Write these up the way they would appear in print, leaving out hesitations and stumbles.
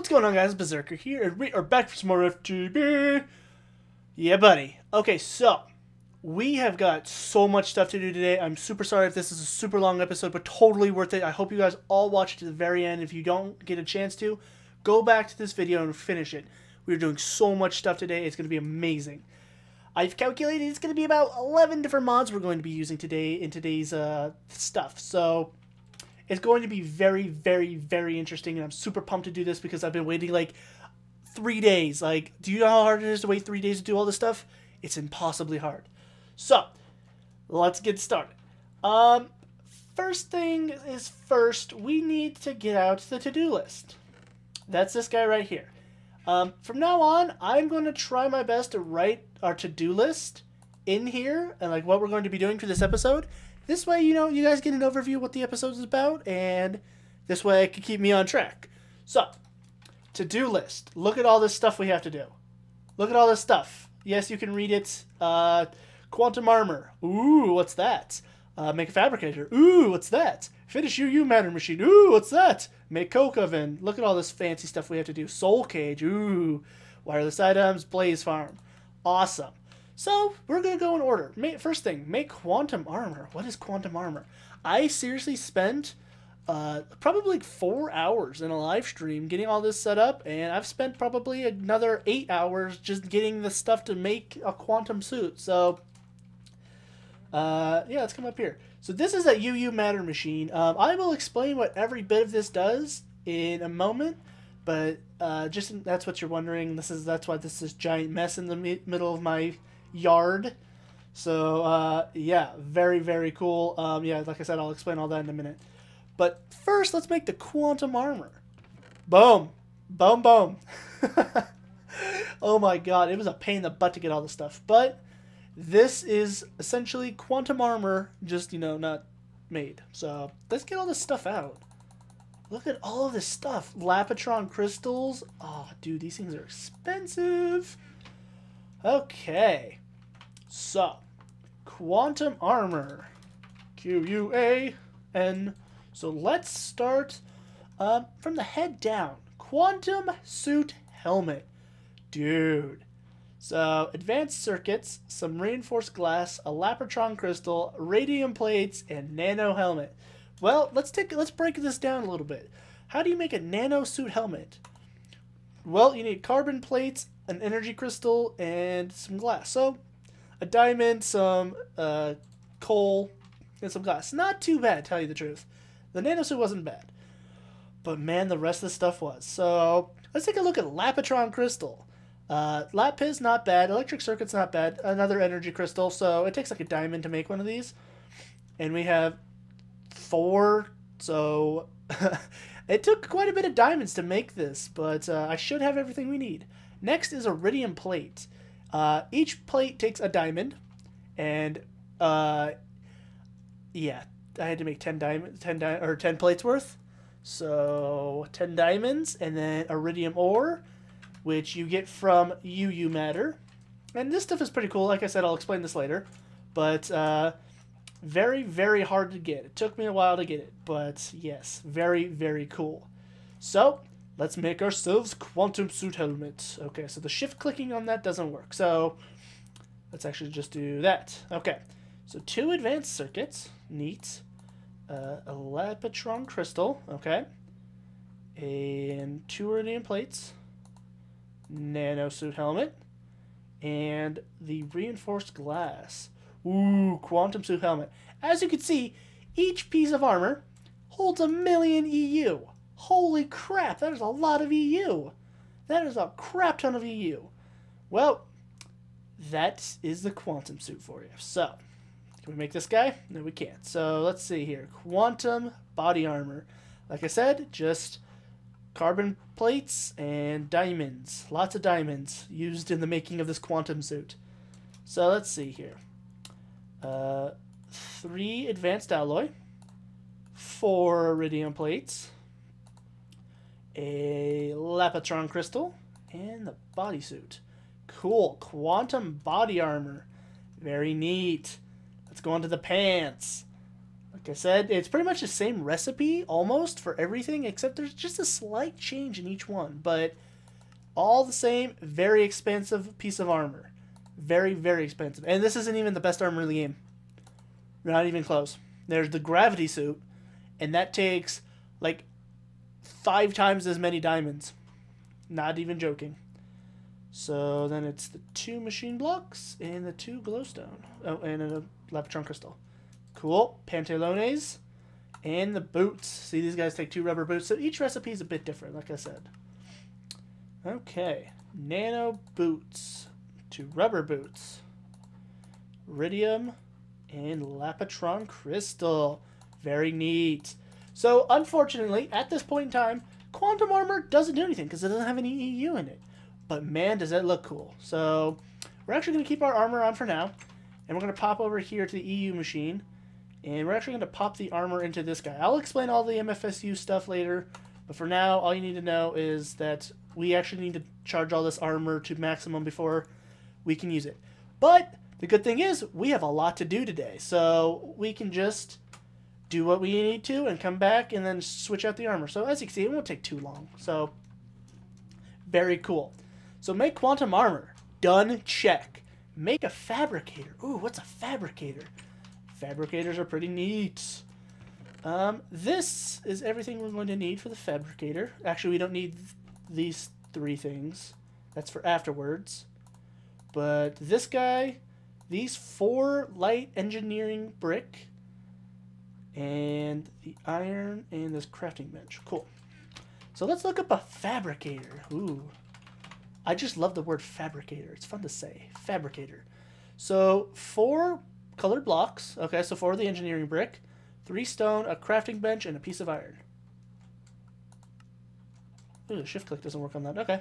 What's going on, guys? Berserker here, and we are back for some more FTB. Yeah, buddy. Okay, so we have got so much stuff to do today. I'm super sorry if this is a super long episode, but totally worth it. I hope you guys all watch it to the very end. If you don't get a chance to, go back to this video and finish it. We're doing so much stuff today. It's going to be amazing. I've calculated it's going to be about 11 different mods we're going to be using today in today's stuff. So it's going to be very, very, very interesting, and I'm super pumped to do this because I've been waiting like 3 days. Like, do you know how hard it is to wait 3 days to do all this stuff? It's impossibly hard. So, let's get started. First thing is first, we need to get out the to-do list. That's this guy right here. From now on, I'm going to try my best to write our to-do list in here and like what we're going to be doing for this episode. This way, you know, you guys get an overview of what the episode is about, and this way it can keep me on track. So, to-do list. Look at all this stuff we have to do. Look at all this stuff. Yes, you can read it. Quantum armor. Ooh, what's that? Make a fabricator. Ooh, what's that? Finish UU matter machine. Ooh, what's that? Make coke oven. Look at all this fancy stuff we have to do. Soul cage. Ooh. Wireless items. Blaze farm. Awesome. So, we're going to go in order. First thing, make quantum armor. What is quantum armor? I seriously spent probably like 4 hours in a live stream getting all this set up, and I've spent probably another 8 hours just getting the stuff to make a quantum suit. So, yeah, let's come up here. So, this is a UU matter machine. I will explain what every bit of this does in a moment, but just that's what you're wondering. That's why this is giant mess in the middle of my yard. So yeah, very, very cool. Yeah, like I said, I'll explain all that in a minute, but first let's make the quantum armor. Boom, boom, boom. Oh my god, it was a pain in the butt to get all this stuff, but this is essentially quantum armor, just, you know, not made. So let's get all this stuff out. Look at all of this stuff. Lapatron crystals. Oh dude, these things are expensive. Okay, so quantum armor, QUAN. So let's start from the head down. Quantum suit helmet, dude. So advanced circuits, some reinforced glass, a Lapatron crystal, radium plates, and nano helmet. Well, let's break this down a little bit. How do you make a nano suit helmet? Well, you need carbon plates, an energy crystal, and some glass. So, a diamond, some coal, and some glass. Not too bad, to tell you the truth. The nanosuit wasn't bad. But man, the rest of the stuff was. So, let's take a look at Lapatron crystal. Lapis, not bad. Electric circuit's not bad. Another energy crystal. So, it takes like a diamond to make one of these. And we have 4. So, it took quite a bit of diamonds to make this. But I should have everything we need. Next is iridium plate. Each plate takes a diamond, and yeah, I had to make 10 plates worth. So 10 diamonds, and then iridium ore, which you get from UU matter. And this stuff is pretty cool. Like I said, I'll explain this later, but very, very hard to get. It took me a while to get it, but yes, very, very cool. So let's make ourselves quantum suit helmet. Okay, so the shift clicking on that doesn't work. So let's actually just do that. Okay, so 2 advanced circuits. Neat. A Lapatron crystal. Okay. And 2 iridium plates. Nano suit helmet. And the reinforced glass. Ooh, quantum suit helmet. As you can see, each piece of armor holds 1,000,000 EU. Holy crap, that is a lot of EU. That is a crap ton of EU. Well, that is the quantum suit for you. So, can we make this guy? No, we can't. So, let's see here. Quantum body armor. Like I said, just carbon plates and diamonds. Lots of diamonds used in the making of this quantum suit. So, let's see here. 3 advanced alloy. 4 iridium plates. A Lapatron crystal, and the bodysuit. Cool. Quantum body armor. Very neat. Let's go on to the pants. Like I said, it's pretty much the same recipe almost for everything, except there's just a slight change in each one. But all the same, very expensive piece of armor. Very, very expensive. And this isn't even the best armor in the game. Not even close. There's the gravity suit, and that takes like 5 times as many diamonds. Not even joking. So then it's the 2 machine blocks and the 2 glowstone. Oh, and a lapotron crystal. Cool. Pantalones and the boots. See, these guys take 2 rubber boots. So each recipe is a bit different, like I said. Okay. Nano boots. 2 rubber boots. Iridium and lapotron crystal. Very neat. So, unfortunately, at this point in time, quantum armor doesn't do anything because it doesn't have any EU in it. But man, does that look cool. So, we're actually going to keep our armor on for now. And we're going to pop over here to the EU machine. And we're actually going to pop the armor into this guy. I'll explain all the MFSU stuff later. But for now, all you need to know is that we actually need to charge all this armor to maximum before we can use it. But the good thing is, we have a lot to do today. So, we can just do what we need to and come back and then switch out the armor. So, as you can see, it won't take too long. So, very cool. So make quantum armor. Done. Check. Make a fabricator. Ooh, what's a fabricator? Fabricators are pretty neat. This is everything we're going to need for the fabricator. Actually, we don't need these 3 things. That's for afterwards. But this guy, these 4 light engineering brick, and the iron, and this crafting bench. Cool. So let's look up a fabricator. Ooh. I just love the word fabricator. It's fun to say. Fabricator. So 4 colored blocks. Okay, so 4 of the engineering brick. 3 stone, a crafting bench, and a piece of iron. Ooh, the shift click doesn't work on that. Okay.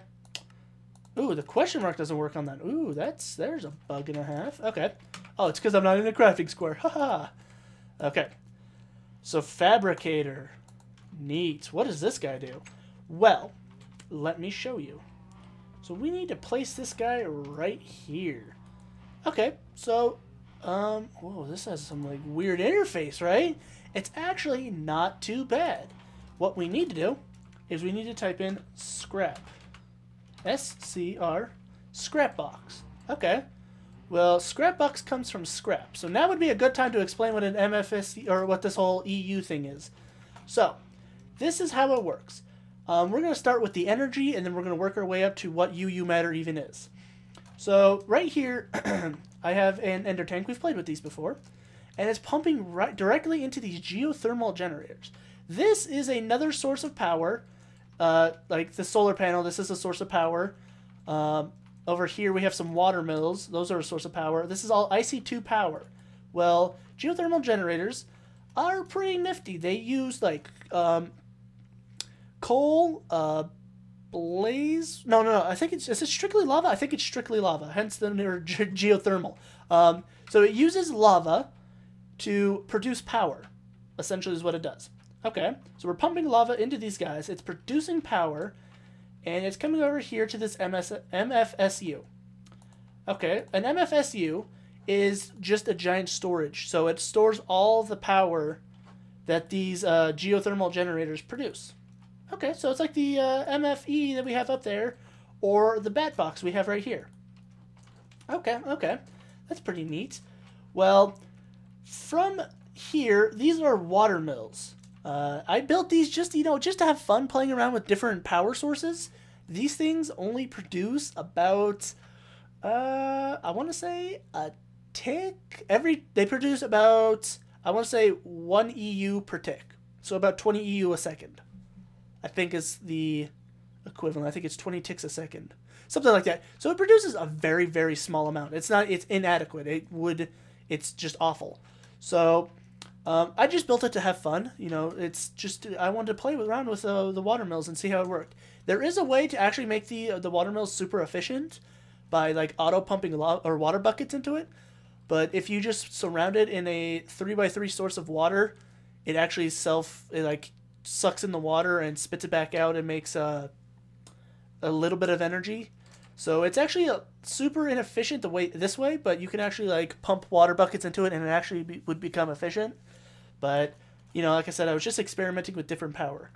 Ooh, the question mark doesn't work on that. Ooh, there's a bug and a half. Okay. Oh, it's because I'm not in a crafting square. Haha. Okay. So fabricator. Neat. What does this guy do? Well, let me show you. So we need to place this guy right here. Okay, so, whoa, this has some, like, weird interface, right? It's actually not too bad. What we need to do is we need to type in scrap. S-C-R, scrap box. Okay. Well, scrap box comes from scrap. So now would be a good time to explain what an MFS, or what this whole EU thing is. So, this is how it works. We're going to start with the energy, and then we're going to work our way up to what UU matter even is. So right here, I have an ender tank. We've played with these before. And it's pumping right directly into these geothermal generators. This is another source of power. Like the solar panel, this is a source of power. Over here we have some water mills. Those are a source of power. This is all IC2 power. Well, geothermal generators are pretty nifty. They use like coal, blaze. No. I think is it strictly lava? I think it's strictly lava. Hence the name geothermal. So it uses lava to produce power. Essentially, is what it does. Okay, so we're pumping lava into these guys. It's producing power, and it's coming over here to this MFSU. Okay, an MFSU is just a giant storage. So it stores all the power that these geothermal generators produce. Okay, so it's like the MFE that we have up there, or the bat box we have right here. Okay. That's pretty neat. Well, from here, these are water mills. I built these just to have fun playing around with different power sources. These things only produce about, I want to say a tick. They produce about, I want to say 1 EU per tick. So about 20 EU a second. I think is the equivalent. I think it's 20 ticks a second. Something like that. So it produces a very, very small amount. It's inadequate. It's just awful. So I just built it to have fun. It's just, I wanted to play around with the water mills and see how it worked. There is a way to actually make the water mills super efficient by like auto pumping or water buckets into it. But if you just surround it in a 3x3 source of water, it actually sucks in the water and spits it back out and makes a little bit of energy. So it's actually super inefficient this way, but you can actually like pump water buckets into it and it actually would become efficient. But, you know, like I said, I was just experimenting with different power.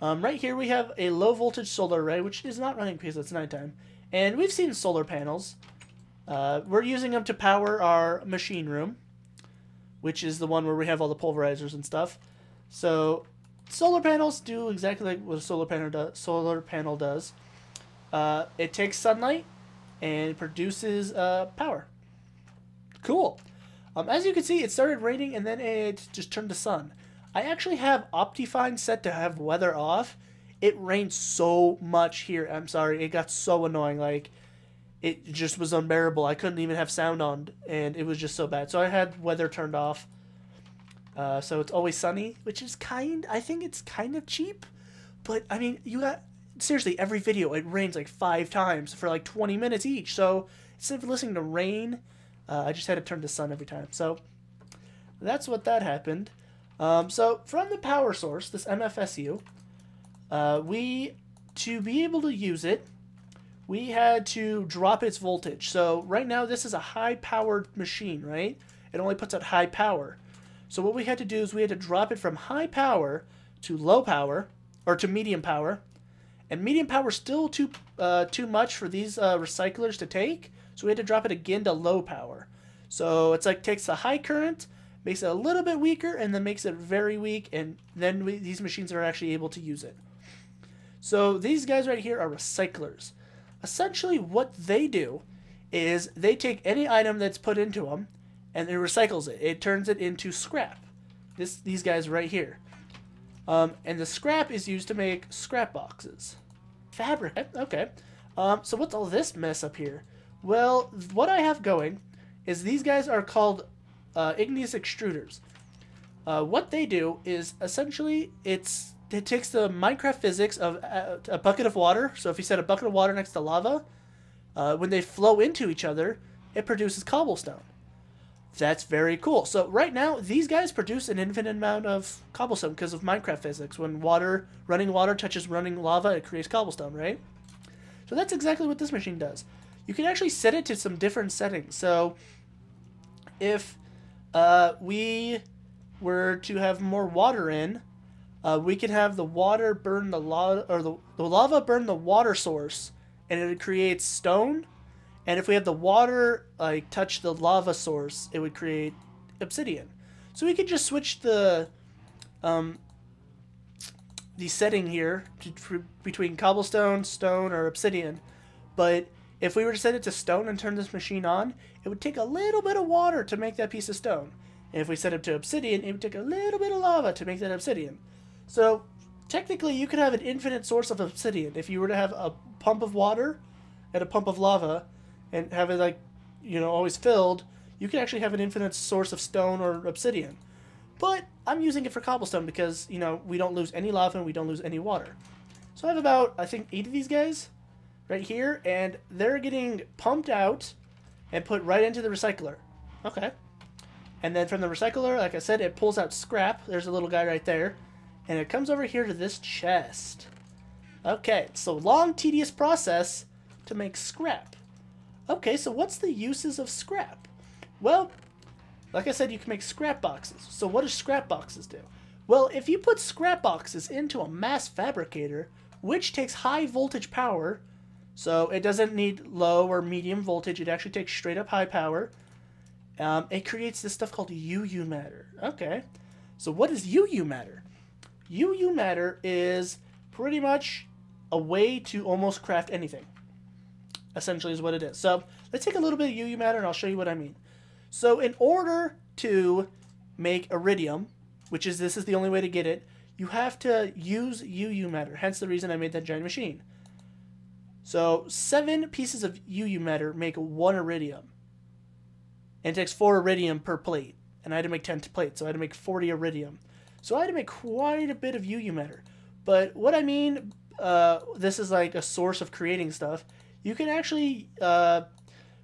Right here we have a low voltage solar array, which is not running because it's nighttime. And we've seen solar panels. We're using them to power our machine room, which is the one where we have all the pulverizers and stuff. So solar panels do exactly like what a solar panel does. It takes sunlight and produces power. Cool. As you can see, it started raining and then it just turned to sun. I actually have Optifine set to have weather off. It rained so much here. I'm sorry, it got so annoying. Like, it just was unbearable. I couldn't even have sound on, and it was just so bad. So I had weather turned off. So it's always sunny, which is I think it's kind of cheap. But, I mean, seriously, every video, it rains like 5 times for like 20 minutes each. So instead of listening to rain, I just had to turn to sun every time. So that's what that happened. So from the power source, this MFSU, to be able to use it, we had to drop its voltage. So right now this is a high-powered machine, right? It only puts out high power. So what we had to do is we had to drop it from high power to low power, or to medium power. And medium power is still too much for these recyclers to take, so we had to drop it again to low power. So it's like takes the high current, makes it a little bit weaker, and then makes it very weak, and then these machines are actually able to use it. So these guys right here are recyclers. Essentially what they do is they take any item that's put into them, and it recycles it. It turns it into scrap. These guys right here. And the scrap is used to make scrap boxes. Fabric, okay. So what's all this mess up here? Well, what I have going is these guys are called igneous extruders. What they do is essentially it takes the Minecraft physics of a bucket of water. So if you set a bucket of water next to lava, when they flow into each other, it produces cobblestone. That's very cool. So right now, these guys produce an infinite amount of cobblestone because of Minecraft physics. When running water touches running lava, it creates cobblestone, right? So that's exactly what this machine does. You can actually set it to some different settings. So if we were to have more water in, we can have the water burn the lava, or the lava burn the water source, and it creates stone. And if we have the water like touch the lava source, it would create obsidian. So we could just switch the setting here between cobblestone, stone, or obsidian. But if we were to set it to stone and turn this machine on, it would take a little bit of water to make that piece of stone. And if we set it to obsidian, it would take a little bit of lava to make that obsidian. So technically you could have an infinite source of obsidian. If you were to have a pump of water and a pump of lava and have it like, you know, always filled, you could actually have an infinite source of stone or obsidian. But I'm using it for cobblestone because, you know, we don't lose any lava and we don't lose any water. So I have about, I think, 8 of these guys right here, and they're getting pumped out and put right into the recycler. Okay. And then from the recycler, like I said, it pulls out scrap. There's a little guy right there. And it comes over here to this chest. Okay, so long, tedious process to make scrap. Okay, so what's the uses of scrap? Well, like I said, you can make scrap boxes. So what do scrap boxes do? Well, if you put scrap boxes into a mass fabricator, which takes high voltage power, so it doesn't need low or medium voltage, it actually takes straight up high power, it creates this stuff called UU matter. Okay, so what is UU matter? UU matter is pretty much a way to almost craft anything. Essentially is what it is. So let's take a little bit of UU matter and I'll show you what I mean. So in order to make iridium, which is this is the only way to get it, you have to use UU matter. Hence the reason I made that giant machine. So 7 pieces of UU matter make 1 iridium. And it takes 4 iridium per plate. And I had to make 10 plates, so I had to make 40 iridium. So I had to make quite a bit of UU matter. But what I mean, this is like a source of creating stuff. You can actually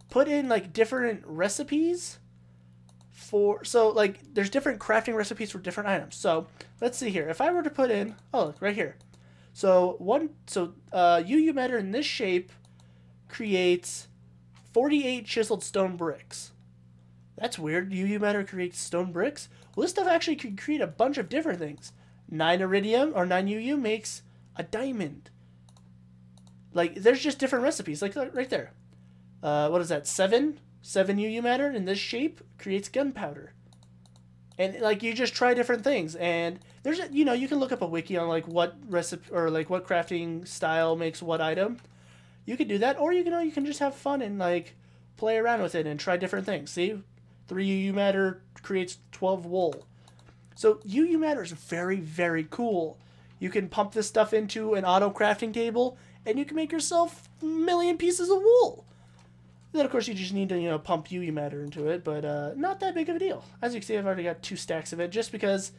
put in like different recipes for, so like there's different crafting recipes for different items. So let's see here. If I were to put in, oh, look, right here. So UU matter in this shape creates 48 chiseled stone bricks. That's weird. UU matter creates stone bricks. Well, this stuff actually can create a bunch of different things. 9 iridium or 9 UU makes a diamond. Like, there's just different recipes. Like, right there. What is that? 7 UU matter in this shape creates gunpowder. And, like, you just try different things. And there's, you know, you can look up a wiki on, like, what recipe or, like, what crafting style makes what item. You could do that. Or, you can just have fun and, like, play around with it and try different things. See? 3 UU matter creates 12 wool. So UU matter is very, very cool. You can pump this stuff into an auto crafting table, and you can make yourself a million pieces of wool. Then, of course, you just need to, you know, pump UU matter into it, but not that big of a deal. As you can see, I've already got 2 stacks of it, just because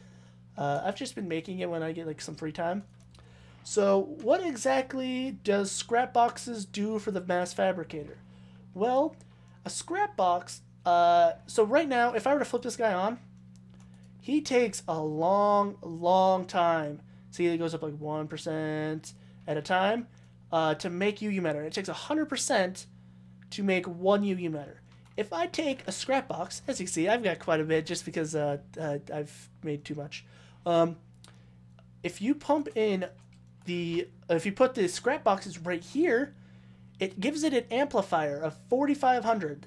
I've just been making it when I get, like, some free time. So what exactly does scrap boxes do for the mass fabricator? Well, a scrap box... so right now, if I were to flip this guy on, he takes a long, long time. See, it goes up like 1% at a time to make UU matter. It takes 100% to make 1 UU matter. If I take a scrap box, as you can see, I've got quite a bit just because I've made too much. If you pump in if you put the scrap boxes right here, it gives it an amplifier of 4,500.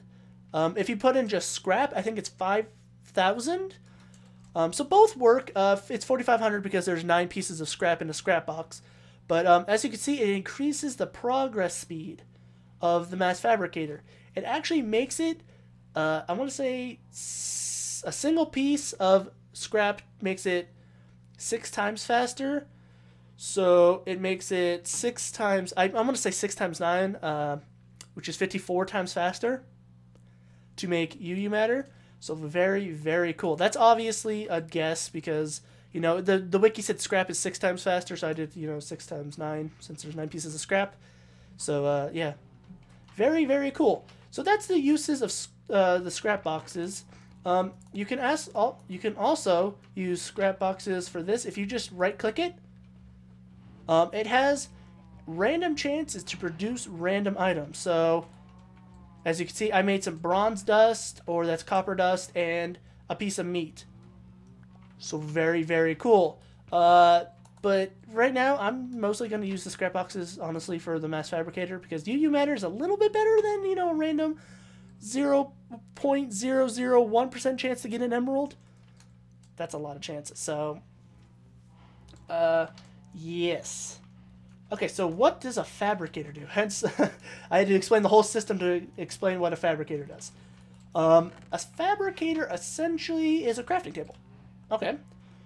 If you put in just scrap, I think it's 5,000. So both work. It's 4,500 because there's 9 pieces of scrap in a scrap box. But as you can see, it increases the progress speed of the mass fabricator. It actually makes it, I want to say, a single piece of scrap makes it 6 times faster. So it makes it 6 times, I'm going to say 6 times 9, which is 54 times faster to make UU matter. So very, very cool. That's obviously a guess because, you know, the wiki said scrap is 6 times faster, so I did, you know, 6 times 9 since there's 9 pieces of scrap. So, yeah. Very, very cool. So that's the uses of the scrap boxes. You can also use scrap boxes for this. If you just right-click it, it has random chances to produce random items. So, as you can see, I made some bronze dust, or that's copper dust, and a piece of meat. So very, very cool. But right now, I'm mostly going to use the scrap boxes, honestly, for the mass fabricator, because UU matter is a little bit better than, you know, a random 0.001% chance to get an emerald. That's a lot of chances. So, yes. Okay, so what does a fabricator do? Hence, I had to explain the whole system to explain what a fabricator does. A fabricator essentially is a crafting table. Okay,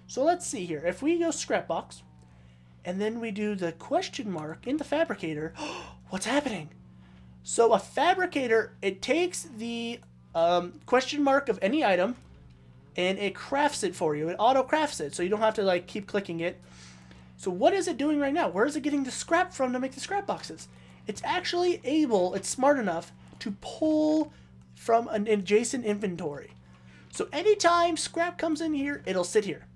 so let's see here. If we go scrap box, and then we do the question mark in the fabricator, what's happening? So a fabricator, it takes the question mark of any item, and it crafts it for you. It auto crafts it, so you don't have to like keep clicking it. So what is it doing right now? Where is it getting the scrap from to make the scrap boxes? It's actually it's smart enough to pull from an adjacent inventory. So anytime scrap comes in here, it'll sit here.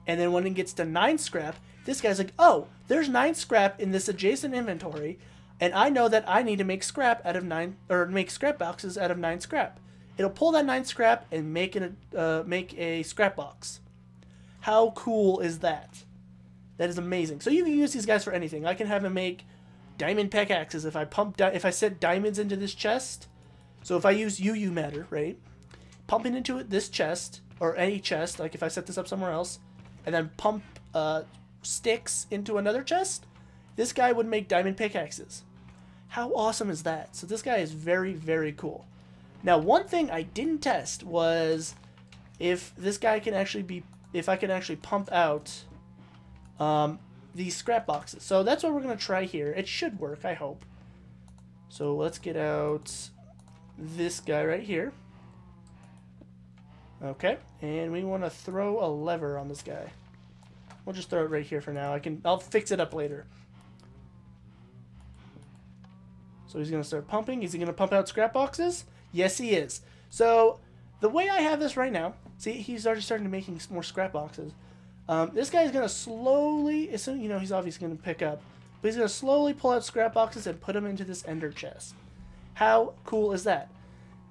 And then when it gets to 9 scrap, this guy's like, oh, there's 9 scrap in this adjacent inventory, and I know that I need to make scrap out of 9, or make scrap boxes out of 9 scrap. It'll pull that 9 scrap and make a scrap box. How cool is that? That is amazing. So you can use these guys for anything. I can have him make diamond pickaxes if I set diamonds into this chest. So if I use UU matter, right? Pumping into this chest, or any chest, like if I set this up somewhere else, and then pump sticks into another chest, this guy would make diamond pickaxes. How awesome is that? So this guy is very, very cool. Now, one thing I didn't test was if this guy can actually if I can actually pump out these scrap boxes. So that's what we're going to try here. It should work, I hope. So let's get out this guy right here. Okay, and we want to throw a lever on this guy. We'll just throw it right here for now. I'll fix it up later. So he's going to start pumping. Is he going to pump out scrap boxes? Yes, he is. So the way I have this right now, see, he's already starting to making more scrap boxes. This guy's going to slowly, you know, he's obviously going to pick up, but he's going to slowly pull out scrap boxes and put them into this ender chest. How cool is that?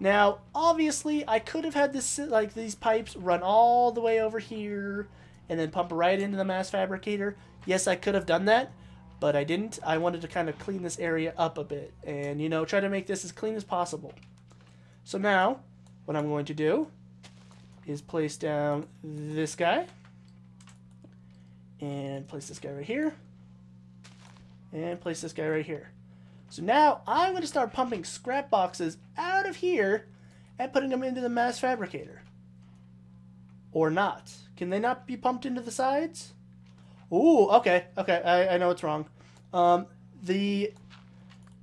Now, obviously, I could have had this, like, these pipes run all the way over here and then pump right into the mass fabricator. Yes, I could have done that, but I didn't. I wanted to kind of clean this area up a bit and, you know, try to make this as clean as possible. So now, what I'm going to do is place down this guy and place this guy right here and place this guy right here. So now I'm going to start pumping scrap boxes out of here and putting them into the mass fabricator. Or not. Can they not be pumped into the sides? Ooh, okay. Okay, I know it's wrong. The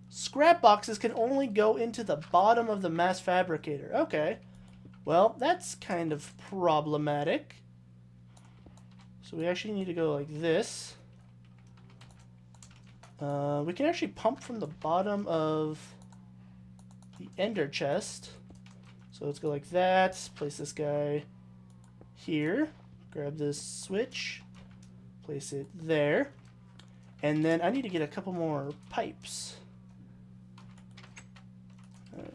scrap boxes can only go into the bottom of the mass fabricator. Okay. Well, that's kind of problematic. So we actually need to go like this. We can actually pump from the bottom of the ender chest. So let's go like that. Place this guy here. Grab this switch. Place it there. And then I need to get a couple more pipes.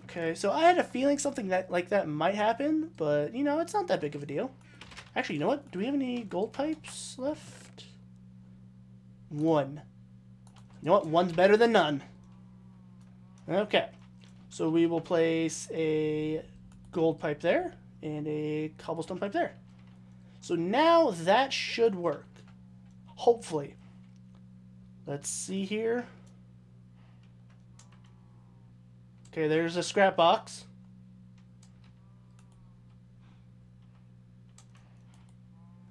Okay, so I had a feeling something like that might happen, but, you know, it's not that big of a deal. Actually, you know what? Do we have any gold pipes left? One. You know what? One's better than none. Okay. So we will place a gold pipe there and a cobblestone pipe there. So now that should work. Hopefully. Let's see here. Okay, there's a scrap box.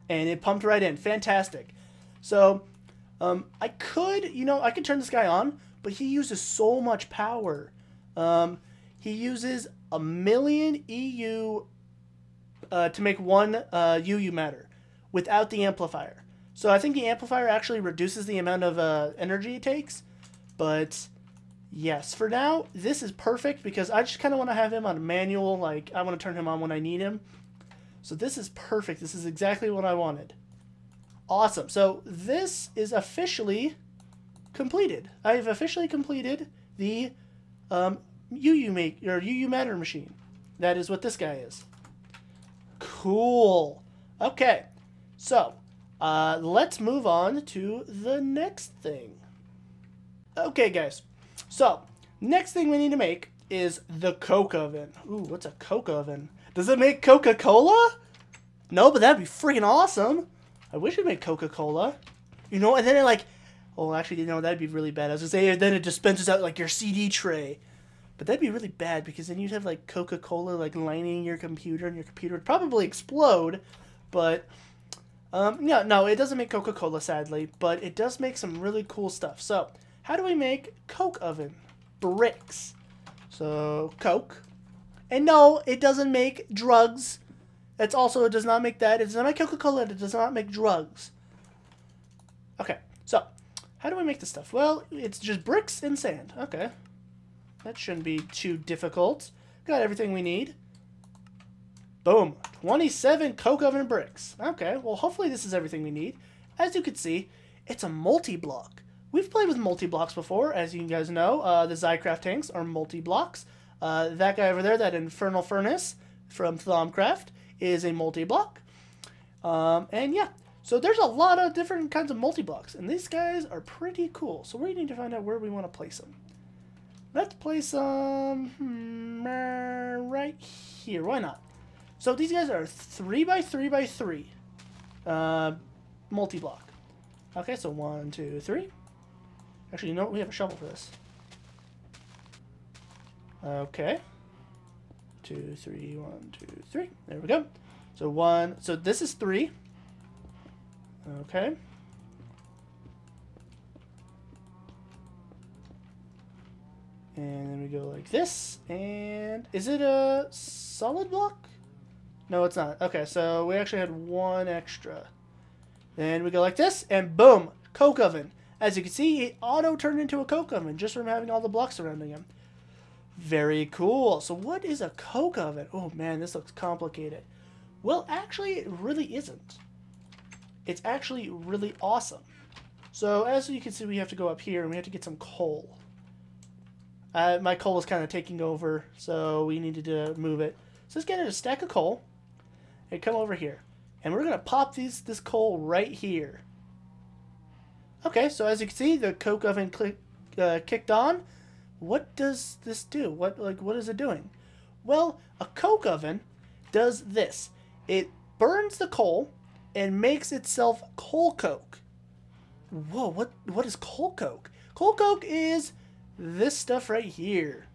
And it pumped right in. Fantastic. So, I could, you know, I could turn this guy on, but he uses so much power. He uses 1,000,000 EU to make one UU matter without the amplifier. So I think the amplifier actually reduces the amount of energy it takes. But yes, for now, this is perfect because I just kind of want to have him on manual. Like, I want to turn him on when I need him. So this is perfect. This is exactly what I wanted. Awesome. So this is officially completed. I have officially completed the UU matter machine. That is what this guy is. Cool. Okay. So let's move on to the next thing. Okay, guys. So next thing we need to make is the Coke oven. Ooh, what's a Coke oven? Does it make Coca-Cola? No, but that'd be freaking awesome. I wish it made Coca-Cola. You know, and then it like... Oh, actually, you know, that'd be really bad. I was going to say, then it dispenses out like your CD tray. But that'd be really bad because then you'd have like Coca-Cola like lining your computer and your computer would probably explode. But, no, it doesn't make Coca-Cola, sadly. But it does make some really cool stuff. So, how do we make Coke oven? Bricks. So, Coke. And no, it doesn't make drugs. It does not make that. It does not make Coca-Cola. It does not make drugs. Okay, so how do we make this stuff? Well, it's just bricks and sand. Okay, that shouldn't be too difficult. Got everything we need. Boom, 27 Coke oven bricks. Okay, well, hopefully this is everything we need. As you can see, it's a multi-block. We've played with multi-blocks before, as you guys know. The Zycraft tanks are multi-blocks. That guy over there, that Infernal Furnace from Thaumcraft, is a multi-block. And yeah, so there's a lot of different kinds of multi-blocks, and these guys are pretty cool. So we need to find out where we want to place them. Let's place them right here. Why not? So these guys are 3x3x3 multi-block. Okay, so 1, 2, 3. Actually, you know what? We have a shovel for this. Okay. 2, 3, 1, 2, 3. There we go. So one. So this is 3. Okay. And then we go like this. And is it a solid block? No, it's not. Okay, so we actually had one extra. Then we go like this, and boom, Coke oven. As you can see, it auto turned into a Coke oven just from having all the blocks surrounding him. Very cool. So what is a Coke oven? Oh man, this looks complicated. Well, actually, it really isn't. It's actually really awesome. So as you can see, we have to go up here and we have to get some coal. My coal is kind of taking over, so we needed to move it. So let's get a stack of coal and come over here. And we're going to pop this coal right here. Okay, so as you can see, the coke oven kicked on. What does this do? What is it doing? Well, a coke oven does this. It burns the coal and makes itself coal coke. Whoa, what is coal coke? Coal coke is this stuff right here.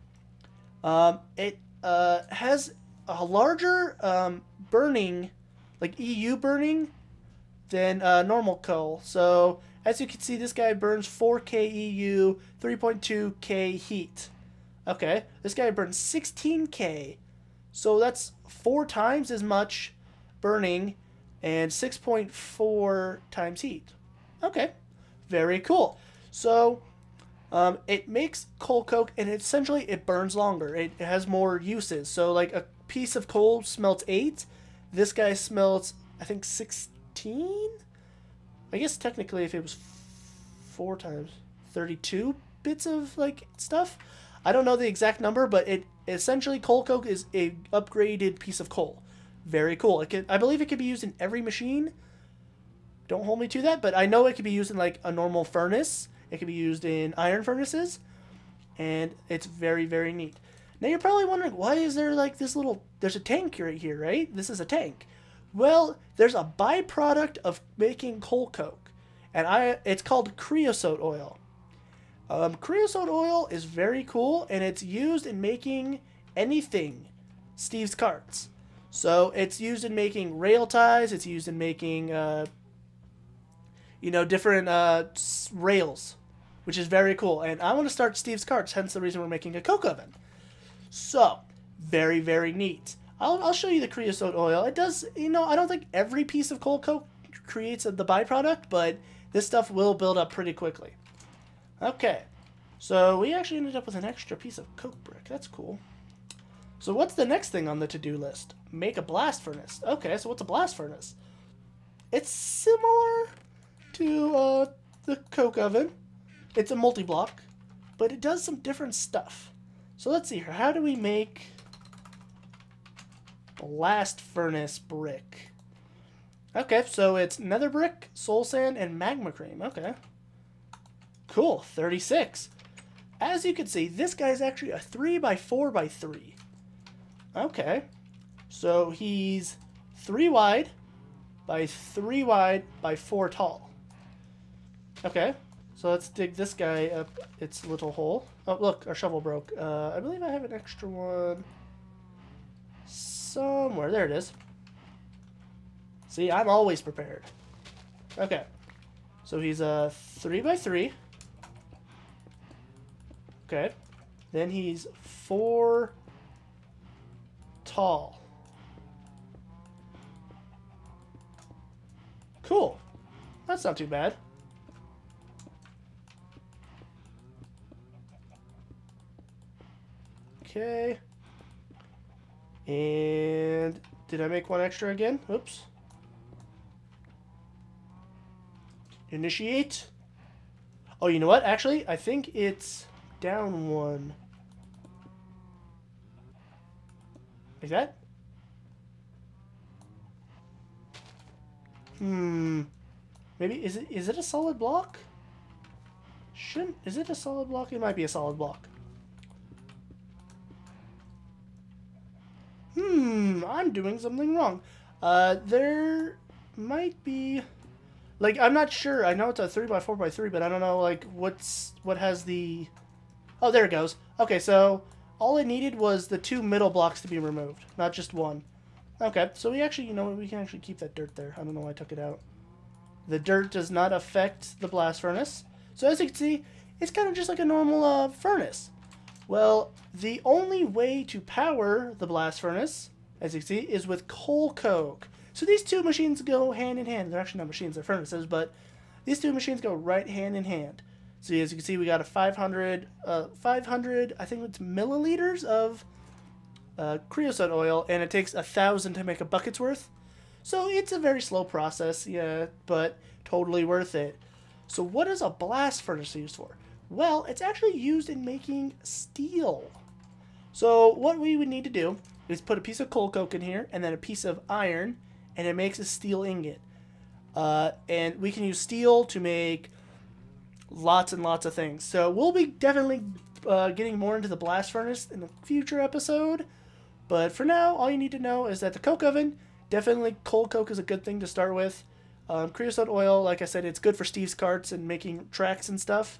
It has a larger burning, like EU burning, than normal coal. So as you can see, this guy burns 4K EU, 3.2K heat. Okay, this guy burns 16K. So that's 4 times as much burning and 6.4 times heat. Okay, very cool. So it makes coal coke, and essentially it burns longer. It has more uses. So like a piece of coal smelts 8. This guy smelts, I think, 16? I guess technically if it was 4 times 32 bits of like stuff. I don't know the exact number, but it essentially, coal coke is a upgraded piece of coal. Very cool. I believe it could be used in every machine. Don't hold me to that, but I know it could be used in like a normal furnace. It could be used in iron furnaces, and it's very, very neat. Now you're probably wondering, why is there like this little, there's a tank right here, right? This is a tank. Well, there's a byproduct of making coal coke, and it's called creosote oil. Creosote oil is very cool, and it's used in making anything Steve's carts. So it's used in making rail ties. It's used in making, different rails, which is very cool. And I want to start Steve's carts, hence the reason we're making a coke oven. So, very, very neat. I'll show you the creosote oil. It does, I don't think every piece of coal coke creates the byproduct, but this stuff will build up pretty quickly. Okay, so we actually ended up with an extra piece of coke brick. That's cool. So what's the next thing on the to-do list? Make a blast furnace. Okay, so what's a blast furnace? It's similar to the coke oven. It's a multi-block, but it does some different stuff. So let's see here. How do we make blast furnace brick? Okay, so it's nether brick, soul sand, and magma cream. Okay. Cool, 36. As you can see, this guy's actually a 3x4x3. Okay. So he's 3 wide by 3 wide by 4 tall. Okay. So let's dig this guy up its little hole. Oh, look, our shovel broke. I believe I have an extra one somewhere. There it is. See, I'm always prepared. Okay. So he's a 3x3. Okay. Then he's 4 tall. Cool. That's not too bad. Okay. And did I make one extra again? Oops. Initiate. Oh, you know what? Actually, I think it's down 1. Like that? Maybe, is it a solid block? Is it a solid block? It might be a solid block. I'm doing something wrong. There might be, like, I'm not sure. I know it's a 3x4x3, but I don't know, like, what has the, oh, there it goes. Okay, so all it needed was the 2 middle blocks to be removed, not just 1. Okay, so we actually, we can actually keep that dirt there. I don't know why I took it out. The dirt does not affect the blast furnace. So as you can see, it's kind of just like a normal furnace. Well, the only way to power the blast furnace, as you can see, is with coal coke. So these two machines go hand in hand. They're actually not machines, they're furnaces, but these two machines go right hand in hand. So as you can see, we got a 500, I think it's milliliters of creosote oil, and it takes 1,000 to make a bucket's worth. So it's a very slow process, yeah, but totally worth it. So what is a blast furnace used for? Well, it's actually used in making steel. So what we would need to do is put a piece of coal coke in here and then a piece of iron, and it makes a steel ingot. And we can use steel to make lots and lots of things. So we'll be definitely getting more into the blast furnace in a future episode. But for now, all you need to know is that the coke oven, definitely coal coke is a good thing to start with. Creosote oil, like I said, it's good for Steve's carts and making tracks and stuff.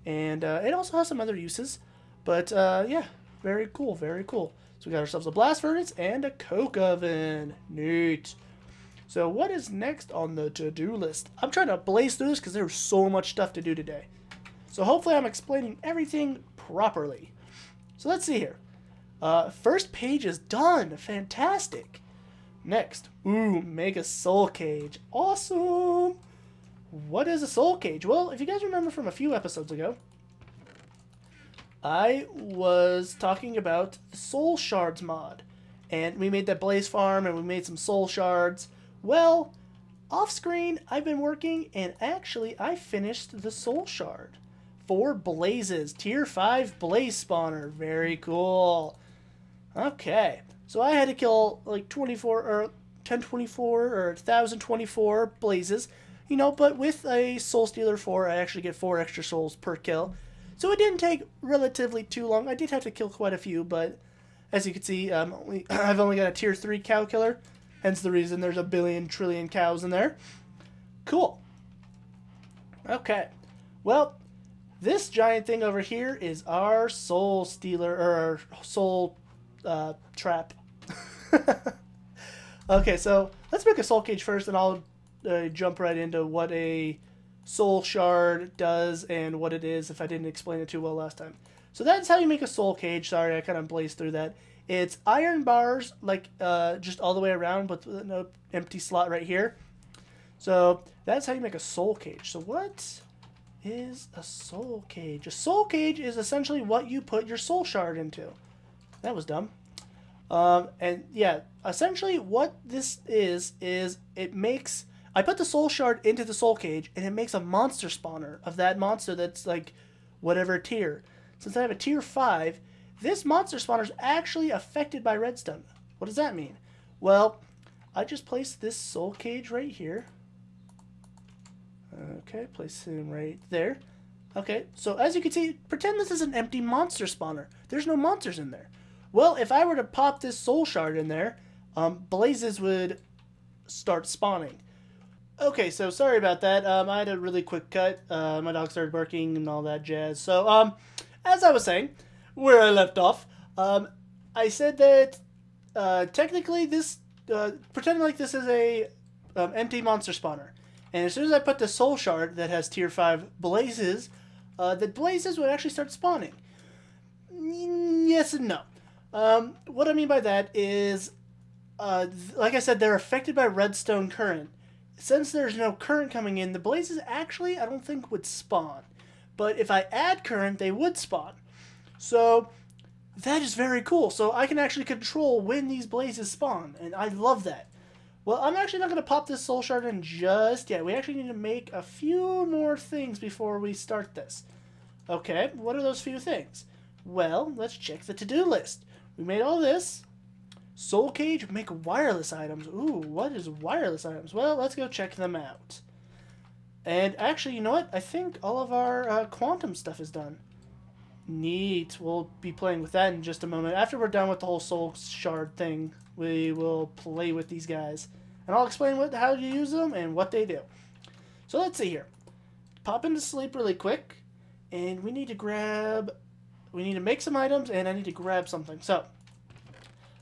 And it also has some other uses. But yeah, very cool, very cool. So we got ourselves a blast furnace and a coke oven. Neat. So what is next on the to-do list? I'm trying to blaze through this because there's so much stuff to do today. So hopefully I'm explaining everything properly. So let's see here. First page is done. Fantastic. Next. Ooh, make a soul cage. Awesome. What is a soul cage? Well, if you guys remember from a few episodes ago, I was talking about the soul shards mod. And we made that blaze farm and we made some soul shards. Well, off screen, I've been working and actually I finished the soul shard. 4 blazes. Tier 5 blaze spawner. Very cool. Okay. So I had to kill like 24 or 1024 or 1024 blazes. You know, but with a soul stealer 4, I actually get 4 extra souls per kill. So it didn't take relatively too long. I did have to kill quite a few, but as you can see, I've only got a tier 3 cow killer. Hence the reason there's a billion trillion cows in there. Cool. Okay. Well, this giant thing over here is our soul stealer, or our soul trap. Okay, so let's make a soul cage first, and I'll jump right into what a soul shard does and what it is if I didn't explain it too well last time. So that's how you make a soul cage. Sorry, I kind of blazed through that. It's iron bars, like just all the way around, with no empty slot right here. So that's how you make a soul cage. So what is a soul cage? A soul cage is essentially what you put your soul shard into. That was dumb. And yeah, essentially what this is it makes... I put the soul shard into the soul cage, and it makes a monster spawner of that monster that's like whatever tier. Since I have a tier 5... this monster spawner is actually affected by redstone. What does that mean? Well, I just placed this soul cage right here. Okay, place him right there. Okay, so as you can see, pretend this is an empty monster spawner. There's no monsters in there. Well, if I were to pop this soul shard in there, blazes would start spawning. Okay, so sorry about that. I had a really quick cut. My dog started barking and all that jazz. So, as I was saying, where I left off, I said that technically this, pretending like this is a empty monster spawner, and as soon as I put the soul shard that has tier 5 blazes, the blazes would actually start spawning. Yes and no. What I mean by that is, like I said, they're affected by redstone current. Since there's no current coming in, the blazes actually, I don't think, would spawn. But if I add current, they would spawn. So that is very cool. So I can actually control when these blazes spawn, and I love that. Well, I'm actually not going to pop this soul shard in just yet. We actually need to make a few more things before we start this. Okay, what are those few things? Well, let's check the to-do list. We made all this. Soul cage, make wireless items. Ooh, what is wireless items? Well, let's go check them out. And actually, you know what? I think all of our quantum stuff is done. Neat. We'll be playing with that in just a moment. After we're done with the whole soul shard thing, we will play with these guys. And I'll explain how to use them and what they do. So let's see here. Pop into sleep really quick. And we need to make some items, and I need to grab something. So,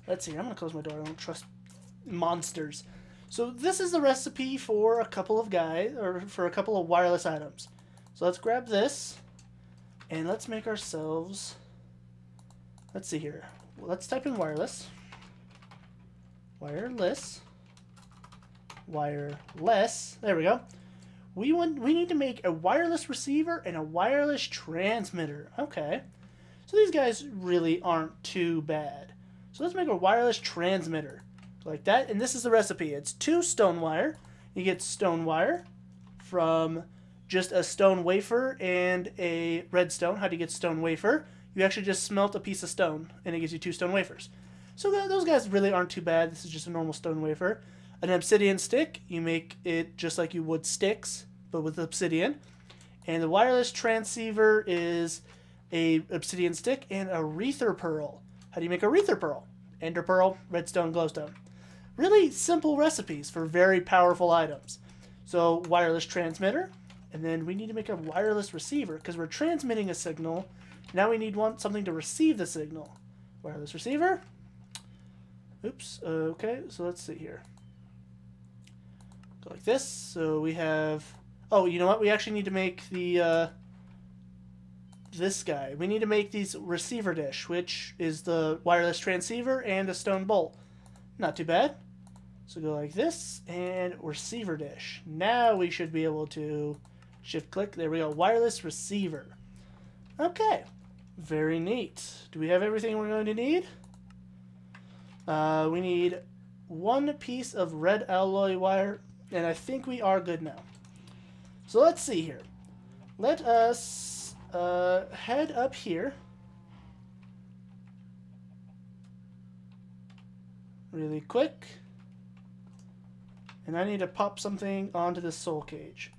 let's see. I'm going to close my door. I don't trust monsters. So this is the recipe for a couple of for a couple of wireless items. So let's grab this. And let's make ourselves... Let's see here. Let's type in wireless. Wireless. Wireless. There we go. We need to make a wireless receiver and a wireless transmitter. Okay. So these guys really aren't too bad. So let's make a wireless transmitter. Like that. And this is the recipe. It's 2 stone wire. You get stone wire from just a stone wafer and a redstone. How do you get stone wafer? You actually just smelt a piece of stone, and it gives you 2 stone wafers. So those guys really aren't too bad. This is just a normal stone wafer. An obsidian stick, you make it just like you would sticks, but with obsidian. And the wireless transceiver is a obsidian stick and a rether pearl. How do you make a rether pearl? Ender pearl, redstone, glowstone. Really simple recipes for very powerful items. So wireless transmitter, and then we need to make a wireless receiver because we're transmitting a signal. Now we need something to receive the signal. Wireless receiver. Oops. Okay, so let's see here. Go like this. So we have... Oh, you know what? We actually need to make the... this guy. We need to make these receiver dish, which is the wireless transceiver and a stone bowl. Not too bad. So go like this, and receiver dish. Now we should be able to shift click. There we go. Wireless receiver. Okay. Very neat. Do we have everything we're going to need? We need 1 piece of red alloy wire, and I think we are good now. So let's see here. Let us head up here. Really quick. And I need to pop something onto this soul cage.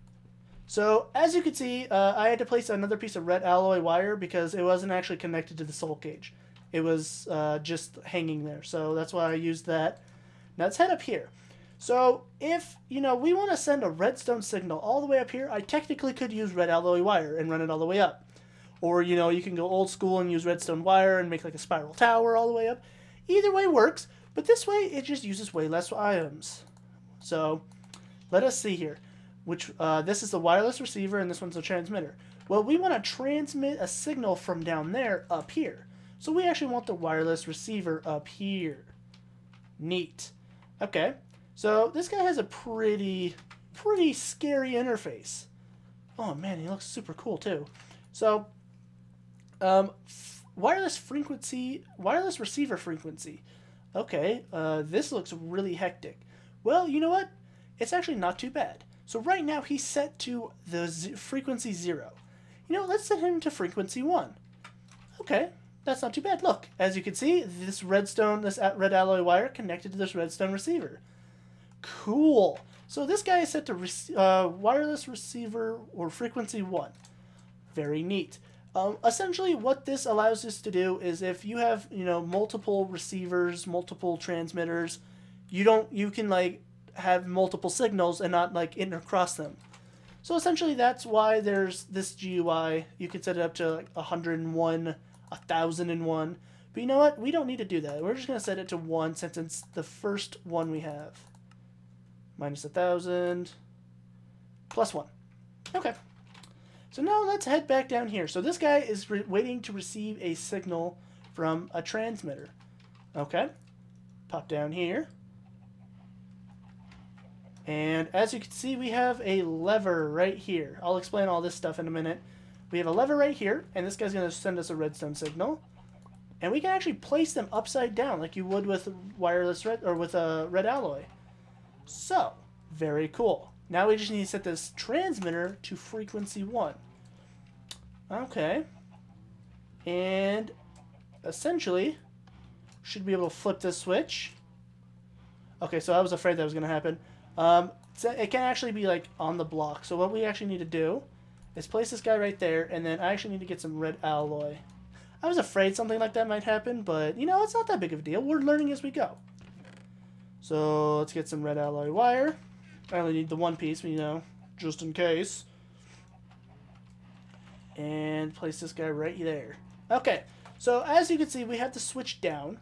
So, as you can see, I had to place another piece of red alloy wire because it wasn't actually connected to the soul cage. It was just hanging there, so that's why I used that. Now let's head up here. So, if, we want to send a redstone signal all the way up here, I technically could use red alloy wire and run it all the way up. Or, you can go old school and use redstone wire and make like a spiral tower all the way up. Either way works, but this way it just uses way less items. So, let us see here. This is the wireless receiver and this one's the transmitter. Well, we want to transmit a signal from down there up here. So we actually want the wireless receiver up here. Neat. Okay, so this guy has a pretty scary interface. Oh man, he looks super cool too. So, wireless receiver frequency. Okay, this looks really hectic. Well, you know what? It's actually not too bad. So right now he's set to the frequency 0. Let's set him to frequency 1. Okay, that's not too bad. Look, as you can see, this red alloy wire connected to this redstone receiver. Cool. So this guy is set to wireless receiver or frequency 1. Very neat. Essentially, what this allows us to do is if you have multiple receivers, multiple transmitters, you can like have multiple signals and not like intercross them. So essentially that's why there's this GUI. You can set it up to like 101, 1001. But you know what? We don't need to do that. We're just going to set it to 1 since it's the first one we have. Minus 1000 plus 1. Okay. So now let's head back down here. So this guy is waiting to receive a signal from a transmitter. Okay. Pop down here. And as you can see, we have a lever right here. I'll explain all this stuff in a minute. We have a lever right here, and this guy's going to send us a redstone signal. And we can actually place them upside down like you would with with a red alloy. So, very cool. Now we just need to set this transmitter to frequency 1. Okay. And essentially, should be able to flip this switch. Okay, so I was afraid that was going to happen. So it can actually be like on the block. So what we actually need to do is place this guy right there, and then I actually need to get some red alloy. I was afraid something like that might happen, but it's not that big of a deal. We're learning as we go. So let's get some red alloy wire. I only need the 1 piece, just in case. And place this guy right there. Okay, so as you can see, we have the switch down,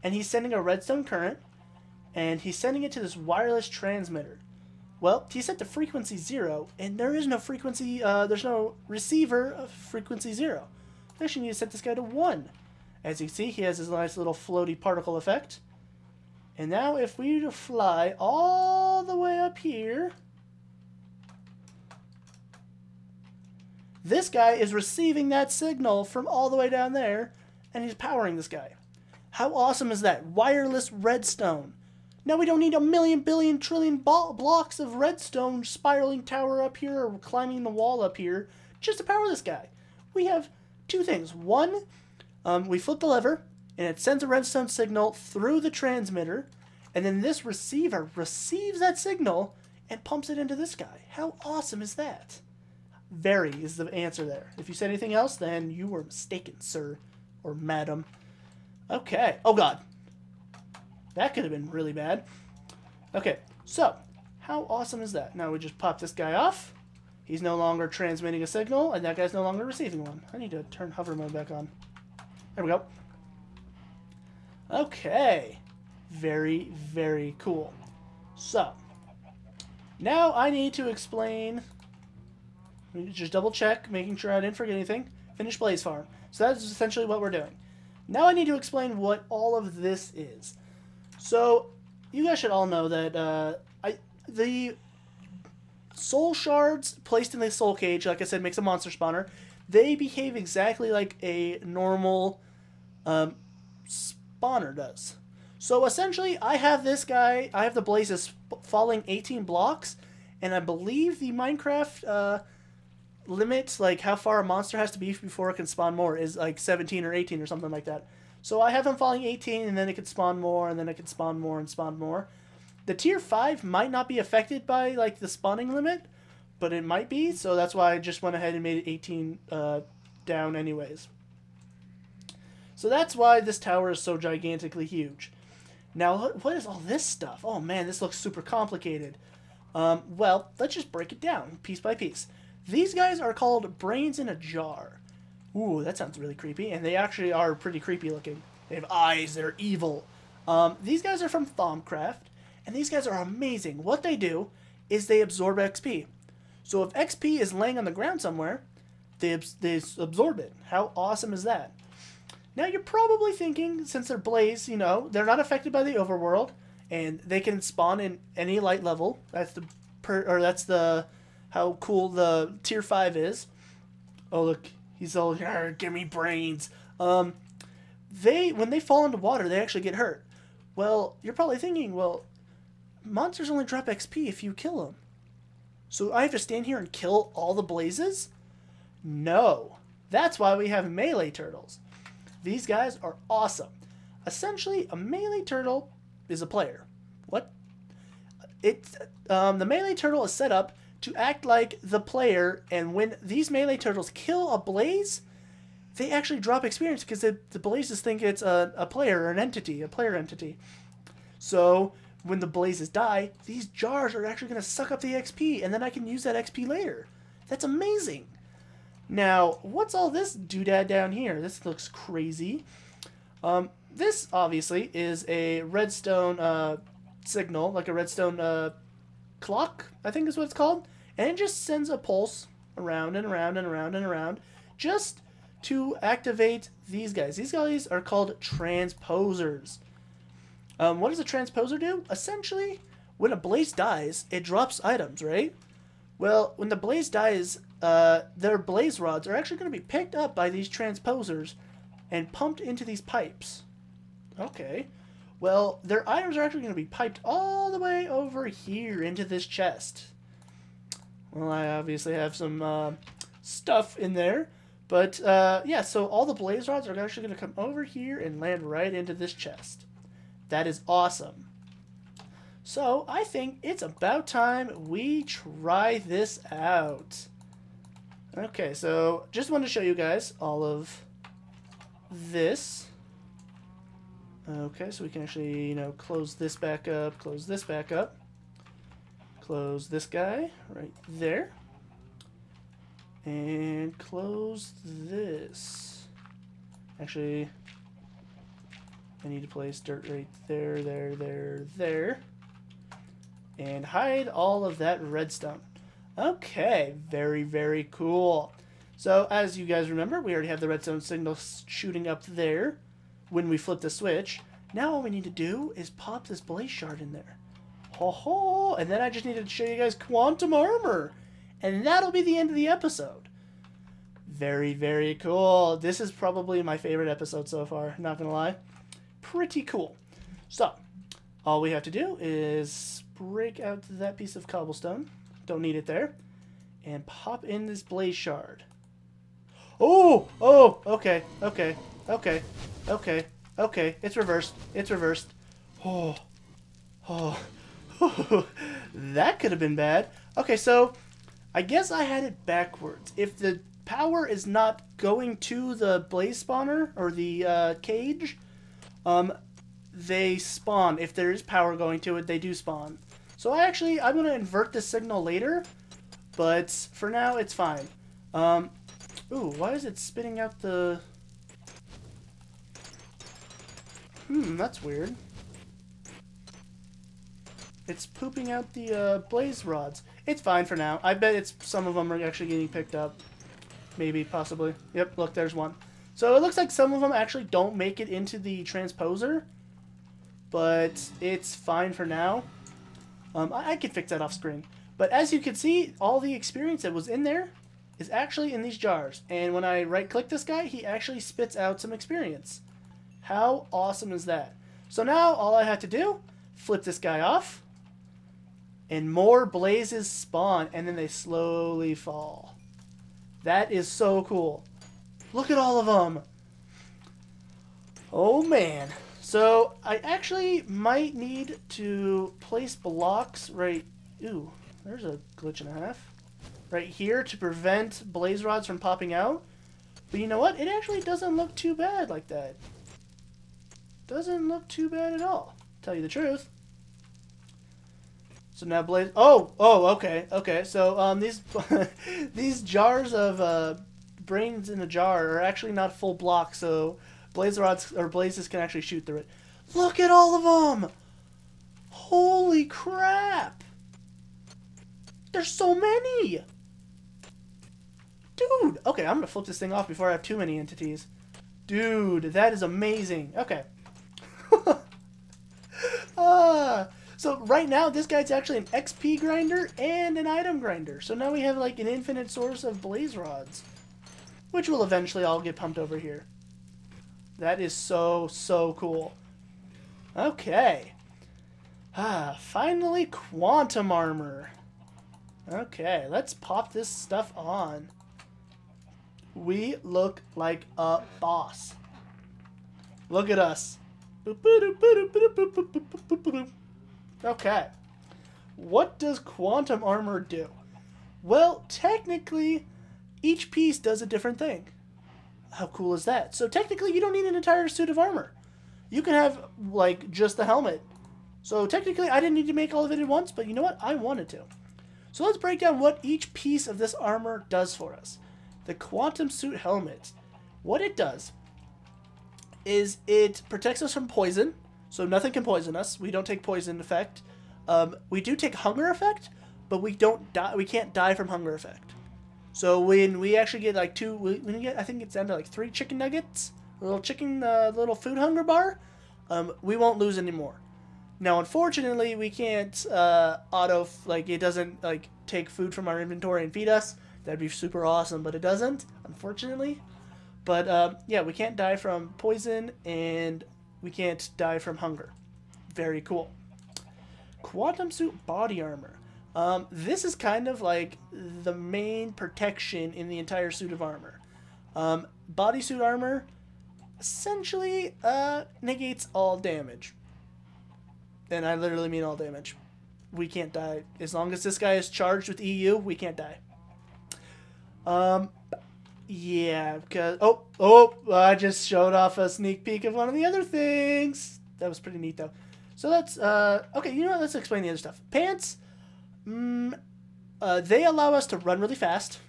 and he's sending a redstone current. And he's sending it to this wireless transmitter. Well, he's set to frequency 0, and there is no frequency, there's no receiver of frequency 0. I actually need to set this guy to 1. As you can see, he has this nice little floaty particle effect. And now if we were to fly all the way up here, this guy is receiving that signal from all the way down there, and he's powering this guy. How awesome is that? Wireless redstone. Now we don't need a million, billion, trillion blocks of redstone spiraling tower up here or climbing the wall up here just to power this guy. We have two things. One, we flip the lever, and it sends a redstone signal through the transmitter, and then this receiver receives that signal and pumps it into this guy. How awesome is that? Very is the answer there. If you said anything else, then you were mistaken, sir or madam. Okay. Oh, God. That could have been really bad. Okay, so how awesome is that? Now we just pop this guy off. He's no longer transmitting a signal, and that guy's no longer receiving one. I need to turn hover mode back on. There we go. Okay. Very, very cool. So, now I need to explain... Just double check, making sure I didn't forget anything. Finish Blaze Farm. So that's essentially what we're doing. Now I need to explain what all of this is. So, you guys should all know that the soul shards placed in the soul cage, like I said, makes a monster spawner. They behave exactly like a normal spawner does. So essentially, I have this guy, I have the blazes falling 18 blocks, and I believe the Minecraft limit, like how far a monster has to be before it can spawn more, is like 17 or 18 or something like that. So I have them falling 18, and then it could spawn more, and then it could spawn more and spawn more. The tier 5 might not be affected by like the spawning limit, but it might be, so that's why I just went ahead and made it 18 down anyways. So that's why this tower is so gigantically huge. Now, what is all this stuff? Oh man, this looks super complicated. Well, let's just break it down piece by piece. These guys are called brains in a jar. Ooh, that sounds really creepy, and they actually are pretty creepy looking. They have eyes, they're evil. These guys are from Thaumcraft, and these guys are amazing. What they do is they absorb XP. So if XP is laying on the ground somewhere, they absorb it. How awesome is that? Now you're probably thinking, since they're blaze, you know, they're not affected by the overworld, and they can spawn in any light level. That's the how cool the tier 5 is. Oh look, he's all, give me brains. When they fall into water, they actually get hurt. Well, you're probably thinking, well, monsters only drop XP if you kill them. So I have to stand here and kill all the blazes? No. That's why we have melee turtles. These guys are awesome. Essentially, a melee turtle is a player. What? The melee turtle is set up to act like the player, and when these melee turtles kill a blaze, they actually drop experience because the blazes think it's a player or a player entity. So when the blazes die, these jars are actually going to suck up the XP, and then I can use that XP later. That's amazing. Now, what's all this doodad down here? This looks crazy. This, obviously, is a redstone signal, like a redstone clock, I think is what it's called. And it just sends a pulse around and around and around and around just to activate these guys. These guys are called transposers. What does a transposer do? Essentially, when a blaze dies, it drops items, right? Well, when the blaze dies, their blaze rods are actually going to be picked up by these transposers and pumped into these pipes. Okay. Well, their items are actually going to be piped all the way over here into this chest. Well, I obviously have some stuff in there. But, yeah, so all the blaze rods are actually going to come over here and land right into this chest. That is awesome. So, I think it's about time we try this out. Okay, so just wanted to show you guys all of this. Okay, so we can actually, you know, close this back up, close this back up. Close this guy right there. And close this. Actually, I need to place dirt right there, there. And hide all of that redstone. Okay, very, very cool. So, as you guys remember, we already have the redstone signal shooting up there when we flip the switch. Now all we need to do is pop this blaze shard in there. Ho ho! And then I just need to show you guys quantum armor. And that'll be the end of the episode. Very, very cool. This is probably my favorite episode so far, not gonna lie. Pretty cool. So, All we have to do is break out that piece of cobblestone. Don't need it there. And pop in this blaze shard. Oh! Oh! Okay. Okay. Okay. Okay. Okay. It's reversed. It's reversed. Oh. Oh. That could have been bad. Okay, so I guess I had it backwards. If the power is not going to the blaze spawner or the cage, they spawn. If there is power going to it, they do spawn. So I'm going to invert the signal later, but for now it's fine. Ooh, why is it spitting out the... that's weird. It's pooping out the blaze rods. It's fine for now. I bet some of them are actually getting picked up. Maybe, possibly. Yep, look, there's one. So it looks like some of them actually don't make it into the transposer, but it's fine for now. I can fix that off screen. But as you can see, all the experience that was in there is actually in these jars. And when I right-click this guy, he actually spits out some experience. How awesome is that? So now all I have to do, flip this guy off, and more blazes spawn, and then they slowly fall. That is so cool. Look at all of them. Oh man. So I actually might need to place blocks right... Ooh, there's a glitch and a half. Right here to prevent blaze rods from popping out. But you know what? It actually doesn't look too bad like that. Doesn't look too bad at all. Tell you the truth. So now blaze... Oh, okay, okay. So these these jars of brains in a jar are actually not full blocks, so blaze rods or blazes can actually shoot through it. Look at all of them! Holy crap! There's so many! Dude! Okay, I'm gonna flip this thing off before I have too many entities. Dude, that is amazing. Okay. So right now, this guy's actually an XP grinder and an item grinder. So now we have like an infinite source of blaze rods, which will eventually all get pumped over here. That is so, so cool. Okay. Finally, quantum armor. Okay, let's pop this stuff on. We look like a boss. Look at us. Okay. What does quantum armor do? Well, technically, each piece does a different thing. How cool is that? So technically, you don't need an entire suit of armor. You can have, like, just the helmet. So technically, I didn't need to make all of it at once, but you know what? I wanted to. So let's break down what each piece of this armor does for us. The quantum suit helmet. What it does is it protects us from poison. So nothing can poison us. We don't take poison effect. We do take hunger effect, but we don't die. We can't die from hunger effect. So when we actually get like I think it's down to like 3 chicken nuggets, a little chicken, little food hunger bar, we won't lose anymore. Now, unfortunately, we can't it doesn't like take food from our inventory and feed us. That'd be super awesome, but it doesn't, unfortunately. But yeah, we can't die from poison and we can't die from hunger. Very cool. Quantum suit body armor. This is kind of like the main protection in the entire suit of armor. Bodysuit armor essentially negates all damage. And I literally mean all damage. We can't die. As long as this guy is charged with EU, we can't die. Yeah, because... I just showed off a sneak peek of one of the other things. That was pretty neat, though. So let's... okay, you know what? Let's explain the other stuff. Pants... they allow us to run really fast.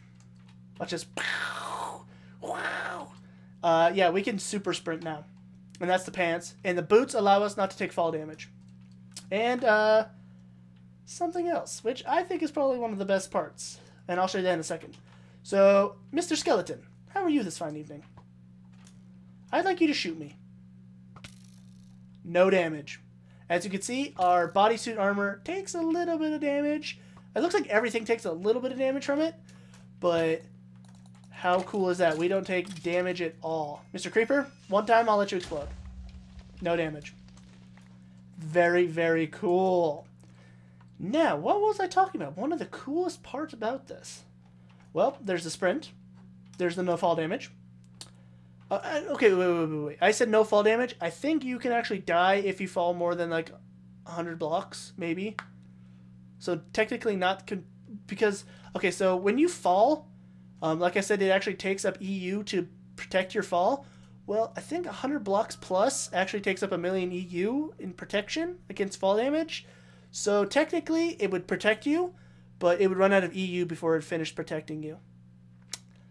Watch this. Yeah, we can super sprint now. And that's the pants. And the boots allow us not to take fall damage. And, something else, which I think is probably one of the best parts. And I'll show you that in a second. So, Mr. Skeleton, how are you this fine evening? I'd like you to shoot me. No damage. As you can see, our bodysuit armor takes a little bit of damage. It looks like everything takes a little bit of damage from it, but how cool is that? We don't take damage at all. Mr. Creeper, one time I'll let you explode. No damage. Very, very cool. Now, what was I talking about? One of the coolest parts about this. Well, there's the sprint. There's the no fall damage. Okay, wait. I said no fall damage. I think you can actually die if you fall more than like 100 blocks, maybe. So technically not because okay, so when you fall, like I said, it actually takes up EU to protect your fall. Well, I think 100 blocks plus actually takes up 1,000,000 EU in protection against fall damage. So technically, it would protect you, but it would run out of EU before it finished protecting you.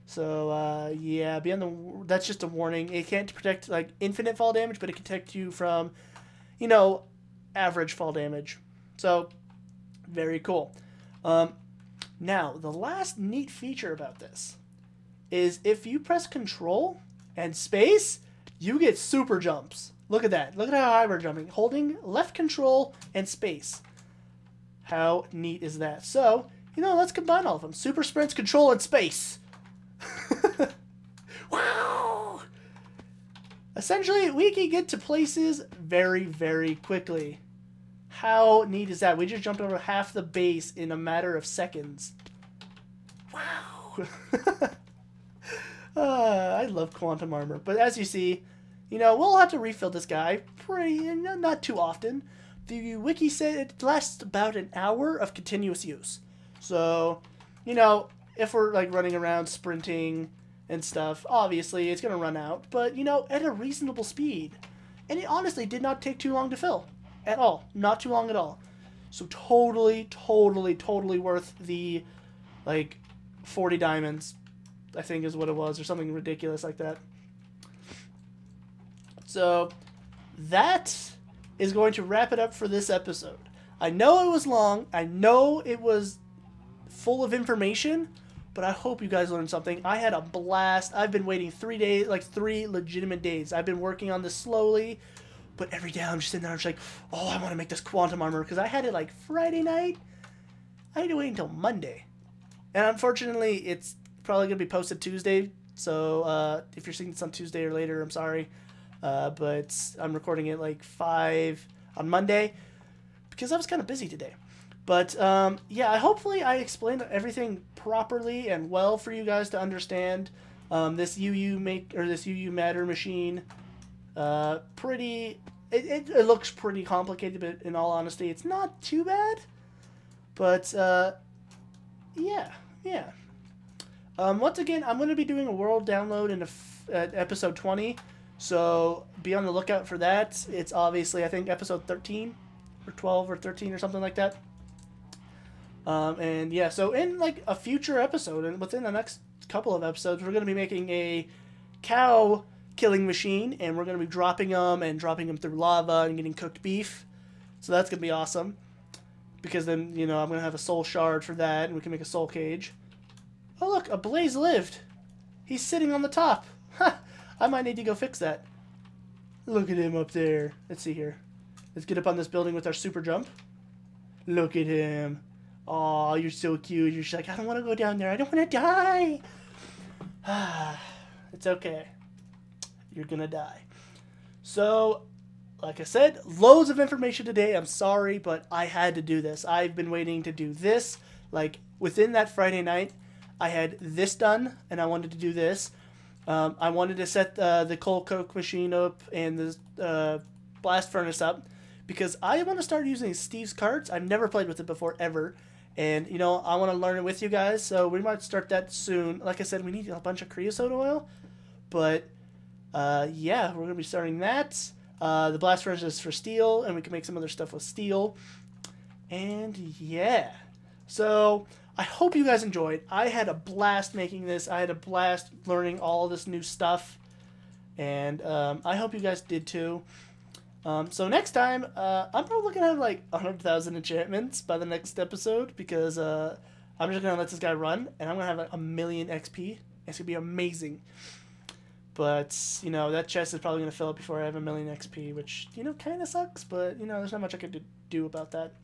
So, yeah, that's just a warning. It can't protect, like, infinite fall damage, but it can protect you from, you know, average fall damage. So, very cool. Now, the last neat feature about this is if you press Control and space, you get super jumps. Look at that. Look at how high we're jumping. Holding left Control and space. How neat is that? So, you know, let's combine all of them. Super sprints, Control, and space. Wow. Essentially, we can get to places very, very quickly. How neat is that? We just jumped over half the base in a matter of seconds. Wow. I love quantum armor. But as you see, you know, we'll have to refill this guy not too often. The wiki said it lasts about an hour of continuous use. So, you know, if we're like running around sprinting and stuff, obviously it's going to run out. But, you know, at a reasonable speed. And it honestly did not take too long to fill. At all. Not too long at all. So totally worth the, like, 40 diamonds, I think is what it was, or something ridiculous like that. So, that is going to wrap it up for this episode. I know it was long. I know it was full of information, but I hope you guys learned something. I had a blast. I've been waiting 3 days, like 3 legitimate days. I've been working on this slowly, but every day I'm just sitting there, I'm just like, oh, I want to make this quantum armor, because I had it like Friday night. I had to wait until Monday. And unfortunately, it's probably going to be posted Tuesday, so if you're seeing this on Tuesday or later, I'm sorry. But I'm recording it like 5 on Monday because I was kind of busy today. But yeah, hopefully I explained everything properly and well for you guys to understand. This UU matter machine, it looks pretty complicated, but in all honesty, it's not too bad. But yeah. Once again, I'm going to be doing a world download in episode 20. So be on the lookout for that. It's obviously, I think, episode 13 or 12 or 13 or something like that. And yeah, so in like a future episode, and within the next couple of episodes, we're going to be making a cow killing machine, and we're going to be dropping them through lava and getting cooked beef. So that's going to be awesome. Because then, you know, I'm going to have a soul shard for that, and we can make a soul cage. Oh look, a Blaze lived. He's sitting on the top. Ha! I might need to go fix that. Look at him up there. Let's see here. Let's get up on this building with our super jump. Look at him. Aw, you're so cute. You're just like, I don't want to go down there. I don't want to die. It's okay. You're going to die. So, like I said, loads of information today. I'm sorry, but I had to do this. I've been waiting to do this. Like, within that Friday night, I had this done, and I wanted to do this. I wanted to set the coal coke machine up and the blast furnace up because I want to start using Steve's carts. I've never played with it before, ever. And, you know, I want to learn it with you guys, so we might start that soon. Like I said, we need a bunch of creosote oil. But, yeah, we're going to be starting that. The blast furnace is for steel, and we can make some other stuff with steel. And, yeah. So, I hope you guys enjoyed. I had a blast making this. I had a blast learning all of this new stuff. And I hope you guys did too. So next time, I'm probably looking at like 100,000 enchantments by the next episode. Because I'm just going to let this guy run. And I'm going to have like 1,000,000 XP. It's going to be amazing. But, you know, that chest is probably going to fill up before I have 1,000,000 XP. Which, you know, kind of sucks. But, you know, there's not much I could do about that.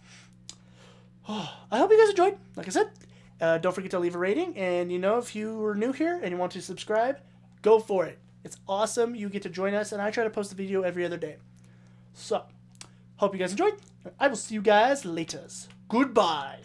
I hope you guys enjoyed. Like I said, don't forget to leave a rating. And, you know, if you are new here and you want to subscribe, go for it. It's awesome. You get to join us. And I try to post a video every other day. So, Hope you guys enjoyed. I will see you guys later. Goodbye.